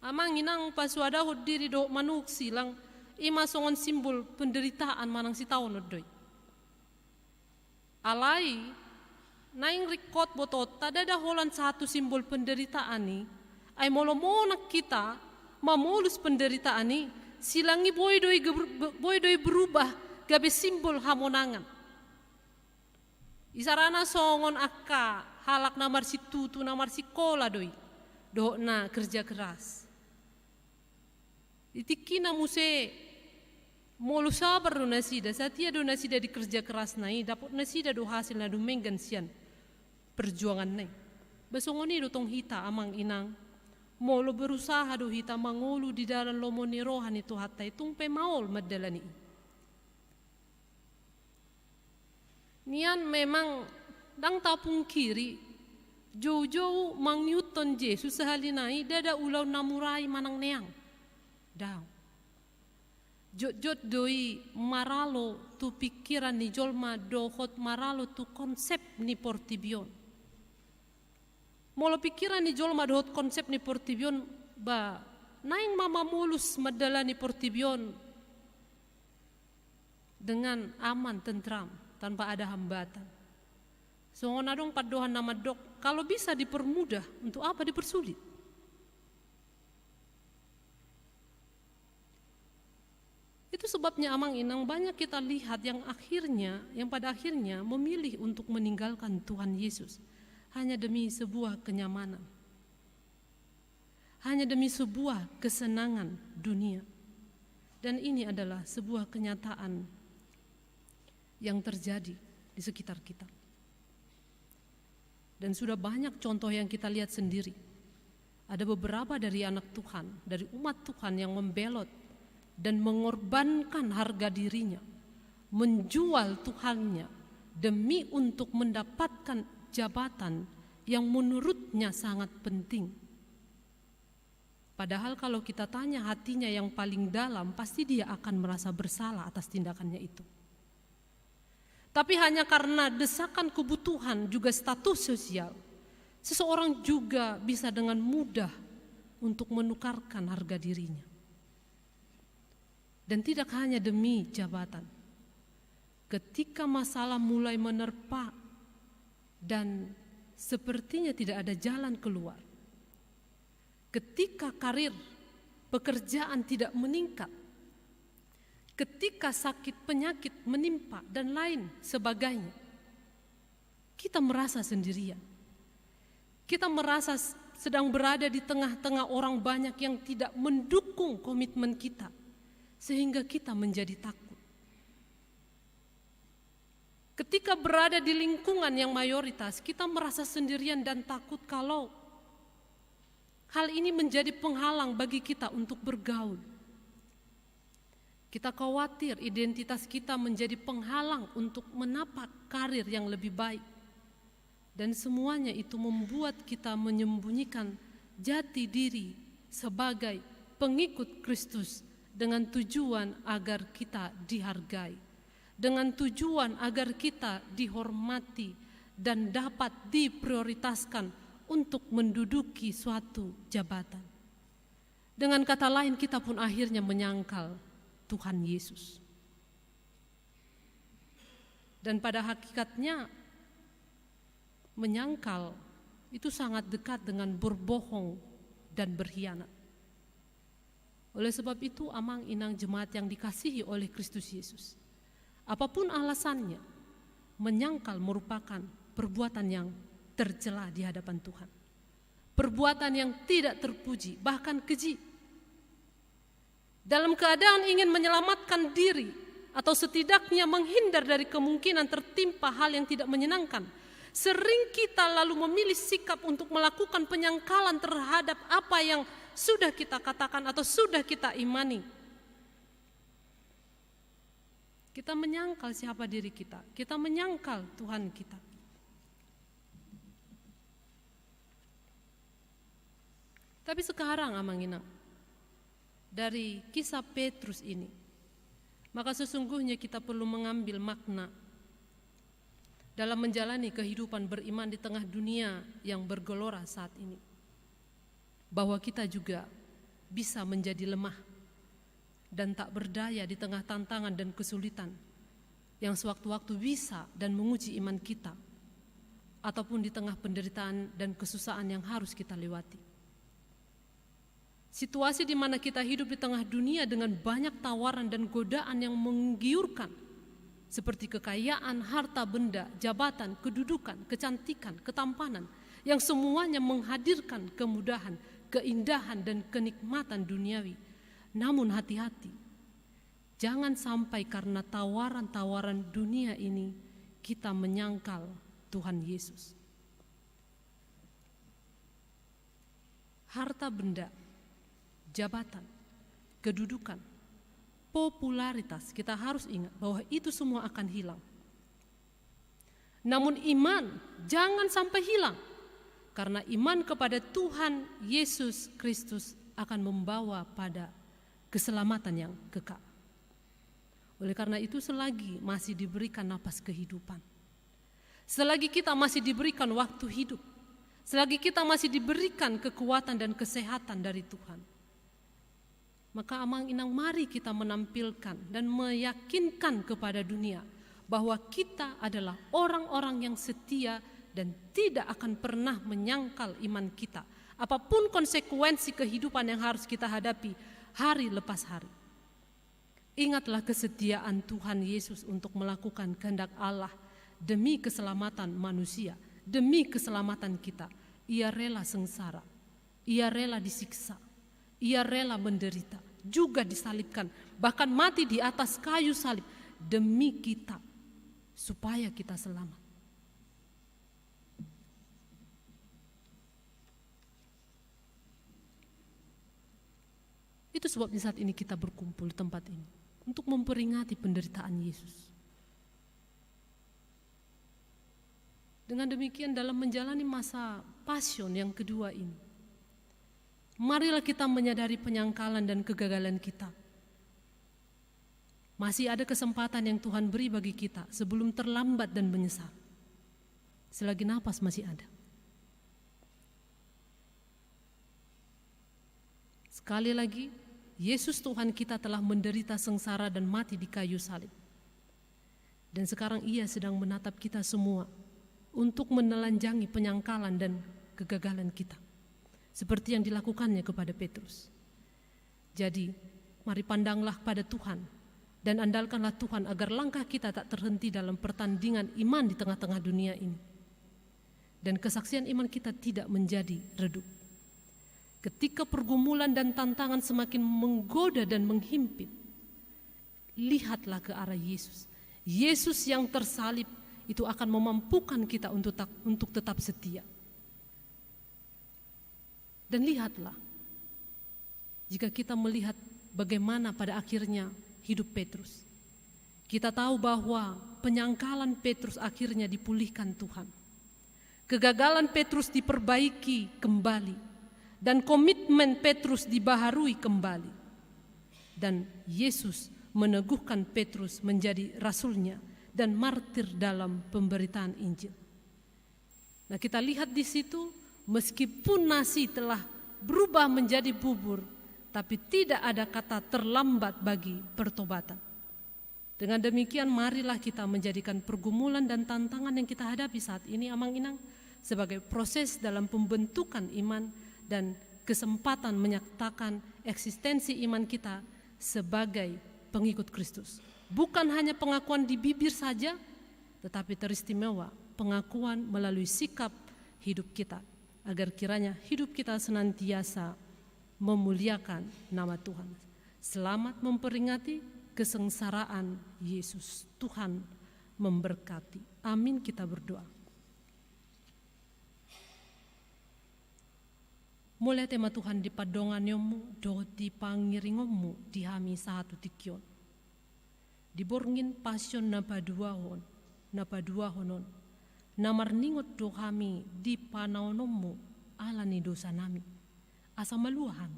Amang inang pasuada diri do manuk silang ima songon simbol penderitaan manang si taon odoi. Alai naing rikot botot tada holan satu simbol penderitaan ni ay molomonak kita mamulus penderitaan ni silangi boy doi berubah gabe simbol hamonangan. Isarana songon akka halak namar si tutu namar si kola doi do na kerja keras. Itikina muse molu sabar do nasida satia do nasida di kerja keras nai dapat nasida do hasil na do menggan sian perjuangan nai. Besongoni do tong hita amang inang molo berusaha do hita mangolu di dalam lomoni rohani tu hatai tungpe maol madalani. Nian memang dang tapung kiri jauh-jauh mangyuton Yesus sehalinai dada ulau namurai manang neang. Daw. Jot doi maralo tu pikiran ni jolma dohot maralo tu konsep ni portibion. Molo pikiran ni jolma dohot konsep ni portibion ba naing mama mulus madala ni portibion dengan aman tentram tanpa ada hambatan. Songon adong padohan nama dok kalau bisa dipermudah untuk apa dipersulit? Itu sebabnya amang inang banyak kita lihat yang pada akhirnya memilih untuk meninggalkan Tuhan Yesus hanya demi sebuah kenyamanan. Hanya demi sebuah kesenangan dunia. Dan ini adalah sebuah kenyataan yang terjadi di sekitar kita. Dan sudah banyak contoh yang kita lihat sendiri. Ada beberapa dari anak Tuhan, dari umat Tuhan yang membelot dan mengorbankan harga dirinya, menjual Tuhannya demi untuk mendapatkan jabatan yang menurutnya sangat penting. Padahal kalau kita tanya hatinya yang paling dalam, pasti dia akan merasa bersalah atas tindakannya itu. Tapi hanya karena desakan kebutuhan juga status sosial, seseorang juga bisa dengan mudah untuk menukarkan harga dirinya. Dan tidak hanya demi jabatan. Ketika masalah mulai menerpa dan sepertinya tidak ada jalan keluar. Ketika karir, pekerjaan tidak meningkat. Ketika sakit penyakit menimpa dan lain sebagainya. Kita merasa sendirian. Kita merasa sedang berada di tengah-tengah orang banyak yang tidak mendukung komitmen kita. Sehingga kita menjadi takut. Ketika berada di lingkungan yang mayoritas, kita merasa sendirian dan takut kalau hal ini menjadi penghalang bagi kita untuk bergaul. Kita khawatir identitas kita menjadi penghalang untuk menapak karir yang lebih baik. Dan semuanya itu membuat kita menyembunyikan jati diri sebagai pengikut Kristus dengan tujuan agar kita dihargai, dengan tujuan agar kita dihormati dan dapat diprioritaskan untuk menduduki suatu jabatan. Dengan kata lain, kita pun akhirnya menyangkal Tuhan Yesus. Dan pada hakikatnya, menyangkal itu sangat dekat dengan berbohong dan berkhianat. Oleh sebab itu, amang inang jemaat yang dikasihi oleh Kristus Yesus, apapun alasannya, menyangkal merupakan perbuatan yang tercela di hadapan Tuhan. Perbuatan yang tidak terpuji, bahkan keji. Dalam keadaan ingin menyelamatkan diri atau setidaknya menghindar dari kemungkinan tertimpa hal yang tidak menyenangkan, sering kita lalu memilih sikap untuk melakukan penyangkalan terhadap apa yang sudah kita katakan atau sudah kita imani. Kita menyangkal siapa diri kita, kita menyangkal Tuhan kita. Tapi sekarang amang inang, dari kisah Petrus ini, maka sesungguhnya kita perlu mengambil makna dalam menjalani kehidupan beriman di tengah dunia yang bergelora saat ini. Bahwa kita juga bisa menjadi lemah dan tak berdaya di tengah tantangan dan kesulitan yang sewaktu-waktu bisa dan menguji iman kita, ataupun di tengah penderitaan dan kesusahan yang harus kita lewati. Situasi di mana kita hidup di tengah dunia dengan banyak tawaran dan godaan yang menggiurkan, seperti kekayaan, harta benda, jabatan, kedudukan, kecantikan, ketampanan, yang semuanya menghadirkan kemudahan, keindahan, dan kenikmatan duniawi. Namun hati-hati, jangan sampai karena tawaran-tawaran dunia ini kita menyangkal Tuhan Yesus. Harta benda, jabatan, kedudukan, popularitas, kita harus ingat bahwa itu semua akan hilang. Namun iman jangan sampai hilang, karena iman kepada Tuhan Yesus Kristus akan membawa pada keselamatan yang kekal. Oleh karena itu, selagi masih diberikan napas kehidupan, selagi kita masih diberikan waktu hidup, selagi kita masih diberikan kekuatan dan kesehatan dari Tuhan, maka amang inang mari kita menampilkan dan meyakinkan kepada dunia bahwa kita adalah orang-orang yang setia dan tidak akan pernah menyangkal iman kita, apapun konsekuensi kehidupan yang harus kita hadapi hari lepas hari. Ingatlah kesetiaan Tuhan Yesus untuk melakukan kehendak Allah demi keselamatan manusia, demi keselamatan kita. Ia rela sengsara, ia rela disiksa, ia rela menderita, juga disalibkan, bahkan mati di atas kayu salib demi kita, supaya kita selamat. Itu sebabnya saat ini kita berkumpul di tempat ini, untuk memperingati penderitaan Yesus. Dengan demikian, dalam menjalani masa pasion yang kedua ini, marilah kita menyadari penyangkalan dan kegagalan kita. Masih ada kesempatan yang Tuhan beri bagi kita sebelum terlambat dan menyesal. Selagi napas masih ada. Sekali lagi, Yesus Tuhan kita telah menderita sengsara dan mati di kayu salib. Dan sekarang Ia sedang menatap kita semua untuk menelanjangi penyangkalan dan kegagalan kita, seperti yang dilakukannya kepada Petrus. Jadi, mari pandanglah pada Tuhan dan andalkanlah Tuhan agar langkah kita tak terhenti dalam pertandingan iman di tengah-tengah dunia ini. Dan kesaksian iman kita tidak menjadi redup. Ketika pergumulan dan tantangan semakin menggoda dan menghimpit, lihatlah ke arah Yesus. Yesus yang tersalib itu akan memampukan kita untuk tetap setia. Dan lihatlah, jika kita melihat bagaimana pada akhirnya hidup Petrus, kita tahu bahwa penyangkalan Petrus akhirnya dipulihkan Tuhan. Kegagalan Petrus diperbaiki kembali, dan komitmen Petrus dibaharui kembali. dan Yesus meneguhkan Petrus menjadi rasulnya dan martir dalam pemberitaan Injil. Nah, kita lihat di situ, meskipun nasi telah berubah menjadi bubur, tapi tidak ada kata terlambat bagi pertobatan. Dengan demikian, marilah kita menjadikan pergumulan dan tantangan yang kita hadapi saat ini, amang-inang, sebagai proses dalam pembentukan iman dan kesempatan menyatakan eksistensi iman kita sebagai pengikut Kristus. Bukan hanya pengakuan di bibir saja, tetapi teristimewa pengakuan melalui sikap hidup kita, agar kiranya hidup kita senantiasa memuliakan nama Tuhan. Selamat memperingati kesengsaraan Yesus. Tuhan memberkati. Amin, kita berdoa. Mulai tema Tuhan di padonganmu, do di pangiringomu di hami satu tikion. Diborngin pasion napa dua honon. Namar ningot do kami di panaonomu alani dosa nami. Asa maluahan.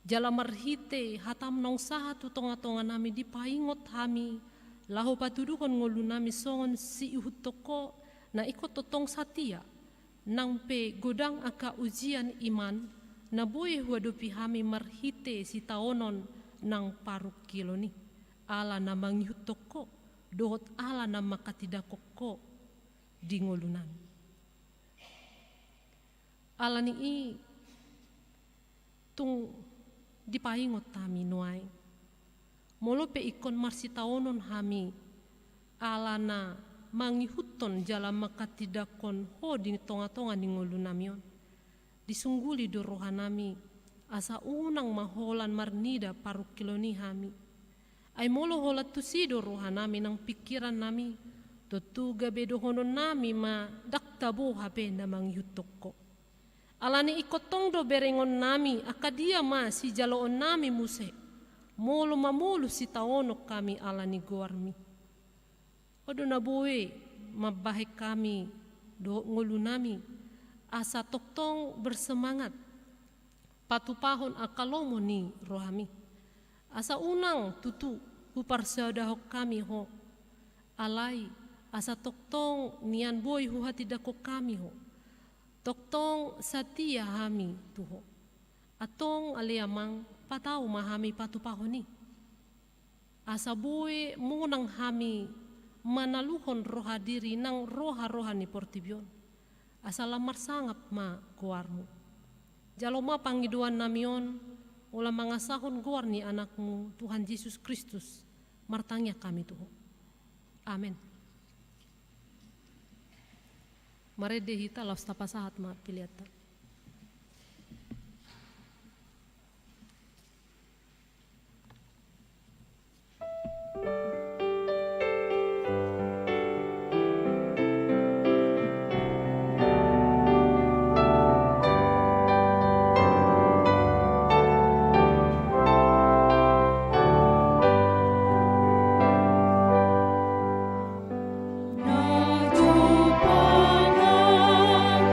Jalamar hite hatam nong sahatu tonga-tonga nami di paingot kami. Lahu patudukon ngolu nami songon si ihut toko na ikot totong satia. Nang pe godang aka ujian iman na boye huadopi hami marhite si taonon nang paruk kiloni. Ala namang ihut toko dohot ala nama katidakoko di ngolunan. Ala ni tung dipaingot kami nuai. Molo pe ikon marsitaonon hami alana mangihuton jala makatidakon ho di tonga-tonga di ngolunamion. Disungguli do rohanami asa unang maholan marnida paruk kiloni hami. Ay molo holat tusido rohanami nang pikiran nami tutuga bedohonon nami ma daktabo habe na manghutokko. Alani ikotong do berengon nami akadia ma si jaloon nami muse. Molo mamulu si taonok kami alani goarmi. Odo nabuwe mabahik kami do ngulu nami asa toktong bersemangat patupahon akalomo ni rohami. Asa unang tutu huparsadahok kami ho alai asa toktong nian boy huhati dako kami ho toktong satia hami tuho atong aliamang patau mahami patupahon ni asa boy munang hami manaluhon roha diri nang roha-roha ni portibion asa lamar sangap ma kuarmu jaloma pangiduan namion ula mangasahon guar ni anakmu Tuhan Yesus Kristus martangnya kami Tuhan. Amin. Mare dehita laus tapasahat ma piliata. Na tu pangan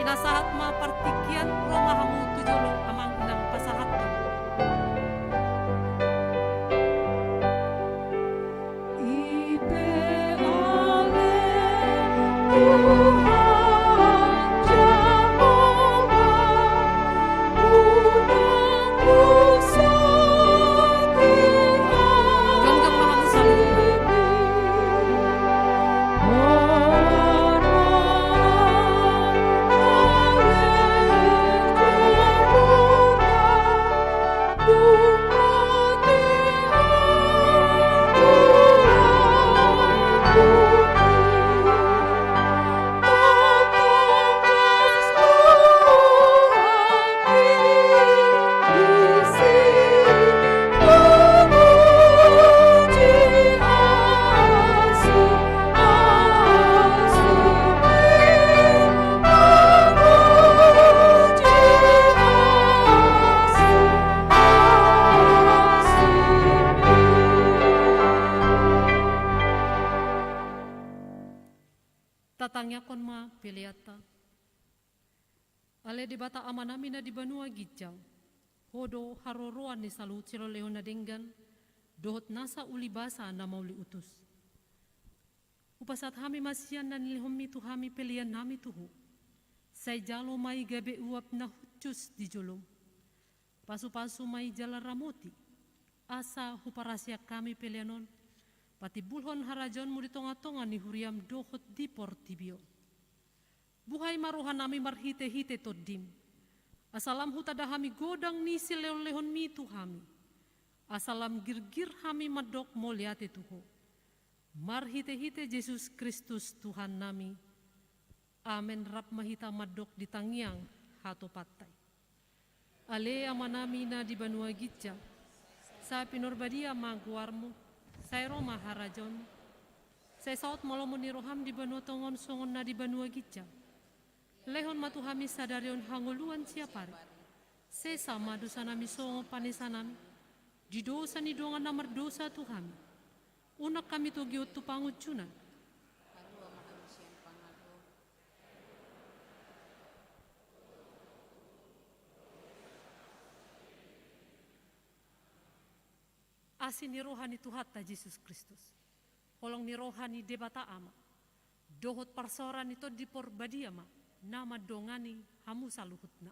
Inasahat ma partikian Roma hamu tujolong amang inang pasahat to. Jongjong ma hamu salut na. Tatangya kon ma peliata. Ale di bata amanami na di banua gijang. Hodo haroroan ni salut silo leon na denggan. Dohot nasa uli basa na mauli utus. Upasat hami masian na nilihom itu hami pelian nami tuhu. Say jalo mai gabe uap na hucus di jolom. Pasu-pasu mai jala ramoti. Asa huparasya kami pelianon. Pati bulhon harajon mu di tonga-tonga ni huriam dohot di portibio. Buhay maruhan nami marhite-hite toddim. Asalam hutada hami godang nisi lehon mi tu hami. Asalam girgir hami madok moliate tuho. Marhite-hite Yesus Kristus Tuhan nami. Amen rap mahita madok di tangiang hato patay. Ale amanami na di banua gitja. Sa pinorbadia maguarmo. Saya Roma harajon. Saya saut molomo ni roham di banua tongon songon na di banua gitja. Lehon matu hami sadarion hangoluan siapari. Saya sama dosa nami songo panesanami. Di dosa ni dongan namar dosa tu hami. Unak kami tu giot tu pangucunan. Asin ni rohani Tuhan ta Yesus Kristus. Holong ni rohani debata ama. Dohot parsoran itu di porbadia ma. Nama dongani hamu saluhutna.